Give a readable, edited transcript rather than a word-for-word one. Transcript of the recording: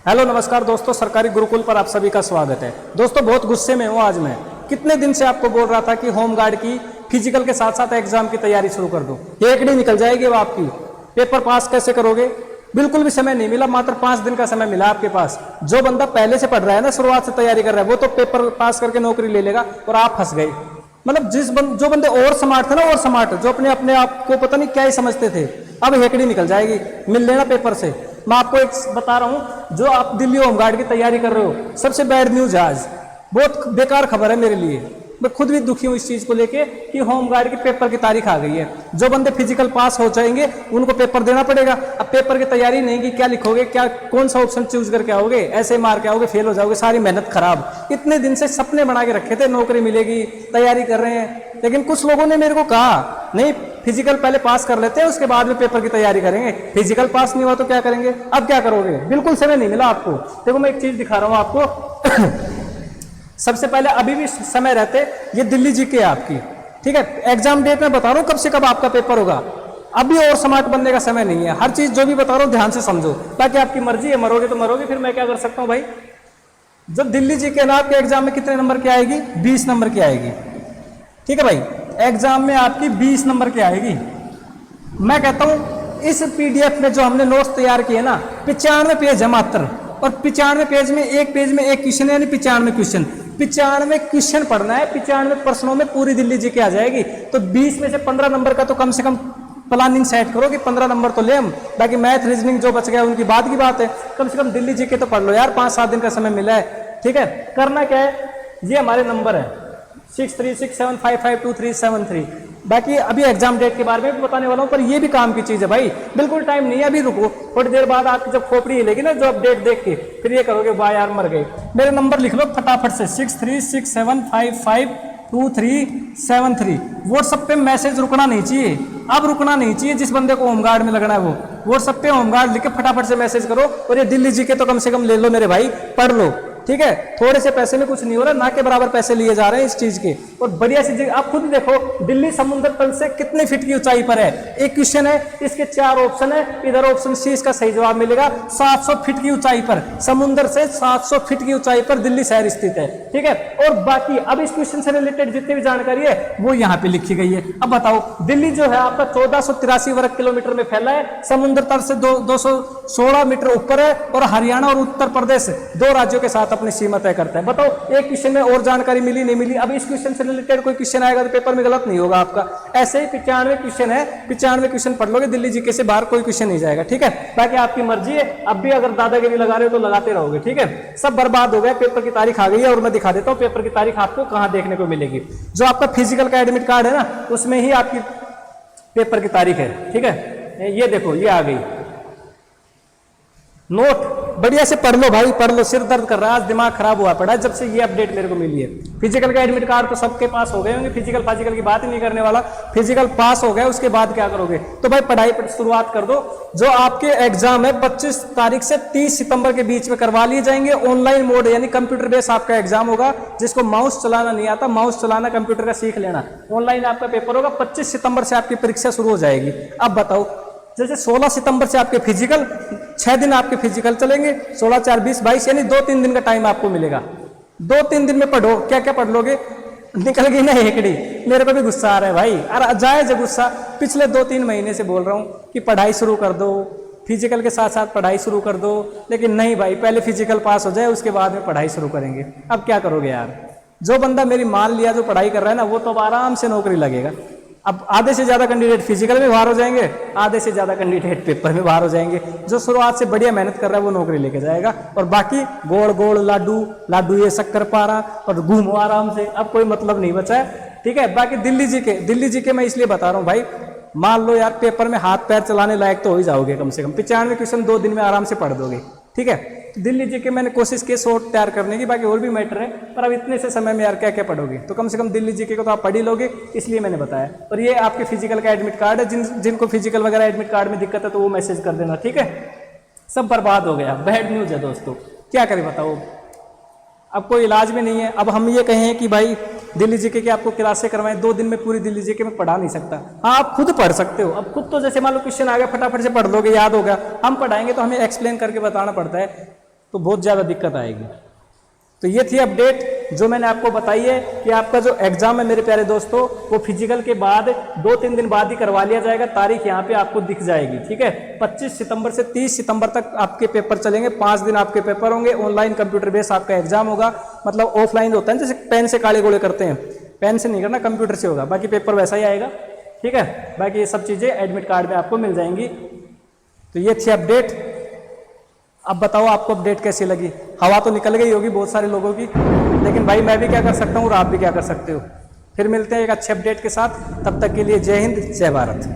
Hello नमस्कार दोस्तों, सरकारी गुरुकुल पर आप सभी का स्वागत है। दोस्तों बहुत गुस्से में हूँ आज मैं। कितने दिन से आपको बोल रहा था कि होम गार्ड की फिजिकल के साथ साथ एग्जाम की तैयारी शुरू कर दो। एक दिन निकल जाएगी वो आपकी। पेपर पास कैसे करोगे? बिल्कुल भी समय नहीं मिला, मात्र 5 दिन का समय मिला आपके पास। जो बंदा पहले से पढ़ रहा है ना, शुरुआत से तैयारी कर रहा है, वो तो पेपर पास करके नौकरी ले लेगा और आप फंस गए। मतलब जो बंदे और स्मार्ट थे ना, और स्मार्ट, जो अपने अपने आप को पता नहीं क्या ही समझते थे, अब हेकड़ी निकल जाएगी। मिल लेना पेपर से। मैं आपको एक बता रहा हूं, जो आप दिल्ली होमगार्ड की तैयारी कर रहे हो, सबसे बैड न्यूज है आज। बहुत बेकार खबर है मेरे लिए। मैं खुद भी दुखी हूं इस चीज को लेके कि होमगार्ड के पेपर की तारीख आ गई है। जो बंदे फिजिकल पास हो जाएंगे उनको पेपर देना पड़ेगा। अब पेपर की तैयारी नहीं की, क्या लिखोगे, क्या कौन सा ऑप्शन चूज करके आओगे? ऐसे मार के आओगे, फेल हो जाओगे, सारी मेहनत खराब। इतने दिन से सपने बना के रखे थे, नौकरी मिलेगी, तैयारी कर रहे हैं, लेकिन कुछ लोगों ने मेरे को कहा नहीं, फिजिकल पहले पास कर लेते हैं, उसके बाद में पेपर की तैयारी करेंगे। फिजिकल पास नहीं हुआ तो क्या करेंगे? अब क्या करोगे? बिल्कुल समय नहीं मिला आपको। देखो मैं एक चीज दिखा रहा हूं आपको। सबसे पहले अभी भी समय रहते, ये दिल्ली जीके है आपकी, ठीक है। एग्जाम डेट में बता रहा हूं कब से कब आपका पेपर होगा। अभी और स्मार्ट बनने का समय नहीं है। हर चीज जो भी बता रहा हूं ध्यान से समझो, बाकी आपकी मर्जी है, मरोगे तो मरोगे, फिर मैं क्या कर सकता हूं भाई। जब दिल्ली जीके ना आपके एग्जाम में कितने नंबर की आएगी? 20 नंबर की आएगी, ठीक है भाई। एग्जाम में आपकी 20 नंबर की आएगी। मैं कहता हूं इस पीडीएफ में जो हमने नोट्स तैयार किए ना, 95 पेज है मात्र, और 95 पेज में एक पेज में एक क्वेश्चन है, यानी 95 क्वेश्चन। 95 क्वेश्चन पढ़ना है, 95 प्रश्नों में पूरी दिल्ली जीके आ जाएगी। तो 20 में से 15 नंबर का तो कम से कम प्लानिंग सेट करो कि 15 नंबर तो ले हम। बाकी मैथ रीजनिंग जो बच गया उनकी बात की बात है। कम से कम दिल्ली जीके तो पढ़ लो यार, 5-7 दिन का समय मिला है, ठीक है। करना क्या है, ये हमारे नंबर है 6367552373। बाकी अभी एग्जाम डेट के बारे में भी बताने वाला हूं, पर ये भी काम की चीज है भाई। बिल्कुल टाइम नहीं है, अभी रुको। थोड़ी देर बाद आपकी जब खोपड़ी हिलेगी ना, जो अपडेट देख के, फिर ये करोगे वाह यार मर गए। मेरे नंबर लिख लो फटाफट से, 6367552373। व्हाट्सएप पे मैसेज रुकना नहीं चाहिए, अब रुकना नहीं चाहिए। जिस बंदे को होमगार्ड में लगना है वो व्हाट्सएप पे होमगार्ड लिख के फटाफट से मैसेज करो। और ये दिल्ली जीके तो कम से कम ले लो मेरे भाई, पढ़ लो, ठीक है। थोड़े से पैसे में कुछ नहीं हो रहा, ना के बराबर पैसे लिए जा रहे हैं इस चीज के। और बढ़िया सी चीज आप खुद देखो, दिल्ली समुद्र तल से कितने फीट की ऊंचाई पर है। एक क्वेश्चन है, इसके 4 ऑप्शन है। इधर ऑप्शन सी, इसका सही जवाब मिलेगा। 700 फीट की ऊंचाई पर, समुद्र से 700 फीट की ऊंचाई पर दिल्ली शहर स्थित है, ठीक है। और बाकी अब इस क्वेश्चन से रिलेटेड जितनी भी जानकारी है वो यहाँ पे लिखी गई है। अब बताओ, दिल्ली जो है आपका 1483 वर्ग किलोमीटर में फैला है, समुद्र तल से 216 मीटर ऊपर है, और हरियाणा और उत्तर प्रदेश 2 राज्यों के साथ अपनी सीमा तय करता है। बताओ एक क्वेश्चन में और जानकारी मिली नहीं मिली? अब इस क्वेश्चन से रिलेटेड कोई क्वेश्चन आएगा तो पेपर में गलत नहीं होगा आपका। ऐसे ही 95 क्वेश्चन है, 95 क्वेश्चन पढ़ लोगे, दिल्ली जीके से बाहर कोई क्वेश्चन नहीं जाएगा, ठीक है। बाकी आपकी मर्जी है, अब भी अगर दादागिरी लगा रहे हो तो लगाते रहोगे, ठीक है। सब बर्बाद हो गया, पेपर की तारीख आ गई है। और मैं दिखा देता हूँ पेपर की तारीख आपको कहाँ देखने को मिलेगी। जो आपका फिजिकल का एडमिट कार्ड है ना, उसमें ही आपकी पेपर की तारीख है, ठीक है। ये देखो, ये आ गई नोट। बढ़िया से पढ़ लो भाई, पढ़ लो। सिर दर्द कर रहा है, आज दिमाग खराब हुआ पड़ा है जब से ये अपडेट मेरे को मिली है। फिजिकल का एडमिट कार्ड तो सबके पास हो गए होंगे, फिजिकल की बात ही नहीं करने वाला। फिजिकल पास हो गया, उसके बाद क्या करोगे? तो भाई पढ़ाई पर शुरुआत कर दो। जो आपके एग्जाम है 25 तारीख से 30 सितंबर के बीच में करवा लिए जाएंगे। ऑनलाइन मोड यानी कंप्यूटर बेस आपका एग्जाम होगा। जिसको माउस चलाना नहीं आता, माउस चलाना कंप्यूटर का सीख लेना। ऑनलाइन आपका पेपर होगा। 25 सितंबर से आपकी परीक्षा शुरू हो जाएगी। अब बताओ, जैसे 16 सितंबर से आपके फिजिकल, 6 दिन आपके फिजिकल चलेंगे, 16, 4, 20, 22, यानी 2-3 दिन का टाइम आपको मिलेगा। 2-3 दिन में पढ़ो। क्या क्या पढ़ लोगे? निकल गई ना हेकड़ी। मेरे को भी गुस्सा आ रहा है भाई, अरे जायज गुस्सा। पिछले 2-3 महीने से बोल रहा हूँ कि पढ़ाई शुरू कर दो, फिजिकल के साथ साथ पढ़ाई शुरू कर दो, लेकिन नहीं भाई, पहले फिजिकल पास हो जाए, उसके बाद में पढ़ाई शुरू करेंगे। अब क्या करोगे यार? जो बंदा मेरी मान लिया, जो पढ़ाई कर रहा है ना, वो तो अब आराम से नौकरी लगेगा। अब आधे से ज्यादा कैंडिडेट फिजिकल में बाहर हो जाएंगे, आधे से ज्यादा कैंडिडेट पेपर में बाहर हो जाएंगे। जो शुरुआत से बढ़िया मेहनत कर रहा है वो नौकरी लेके जाएगा, और बाकी गोड़ गोड़ लाडू ये शक्कर पारा और घूमो आराम से। अब कोई मतलब नहीं बचा है, ठीक है। बाकी दिल्ली जीके मैं इसलिए बता रहा हूँ भाई, मान लो यार पेपर में हाथ पैर चलाने लायक तो हो ही जाओगे कम से कम। 95 क्वेश्चन 2 दिन में आराम से पढ़ दोगे, ठीक है। दिल्ली जीके मैंने कोशिश की शॉर्ट तैयार करने की, बाकी और भी मैटर है, पर अब इतने से समय में यार क्या क्या पढ़ोगे? तो कम से कम दिल्ली जीके को तो आप पढ़ ही लोगे, इसलिए मैंने बताया। और ये आपके फिजिकल का एडमिट कार्ड है। जिनको फिजिकल वगैरह एडमिट कार्ड में दिक्कत है तो वो मैसेज कर देना, ठीक है। सब बर्बाद हो गया, बैड न्यूज है दोस्तों, क्या करें बताओ। अब कोई इलाज भी नहीं है। अब हम ये कहें कि भाई दिल्ली जीके की आपको क्लासें करवाएं, 2 दिन में पूरी दिल्ली जीके में पढ़ा नहीं सकता। हाँ, आप खुद पढ़ सकते हो। अब खुद तो जैसे मान लो क्वेश्चन आ गया, फटाफट से पढ़ लोगे, याद होगा। हम पढ़ाएंगे तो हमें एक्सप्लेन करके बताना पड़ता है। तो बहुत ज़्यादा दिक्कत आएगी। तो ये थी अपडेट जो मैंने आपको बताई है कि आपका जो एग्जाम है मेरे प्यारे दोस्तों, वो फिजिकल के बाद 2-3 दिन बाद ही करवा लिया जाएगा। तारीख यहाँ पे आपको दिख जाएगी, ठीक है। 25 सितंबर से 30 सितंबर तक आपके पेपर चलेंगे, 5 दिन आपके पेपर होंगे। ऑनलाइन कंप्यूटर बेस आपका एग्जाम होगा, मतलब ऑफलाइन होता है जैसे पेन से काले गोले करते हैं, पेन से नहीं करना, कंप्यूटर से होगा। बाकी पेपर वैसा ही आएगा, ठीक है। बाकी ये सब चीज़ें एडमिट कार्ड में आपको मिल जाएंगी। तो ये थी अपडेट। अब बताओ आपको अपडेट कैसी लगी। हवा तो निकल गई होगी बहुत सारे लोगों की, लेकिन भाई मैं भी क्या कर सकता हूँ और आप भी क्या कर सकते हो। फिर मिलते हैं एक अच्छे अपडेट के साथ, तब तक के लिए जय हिंद, जय भारत।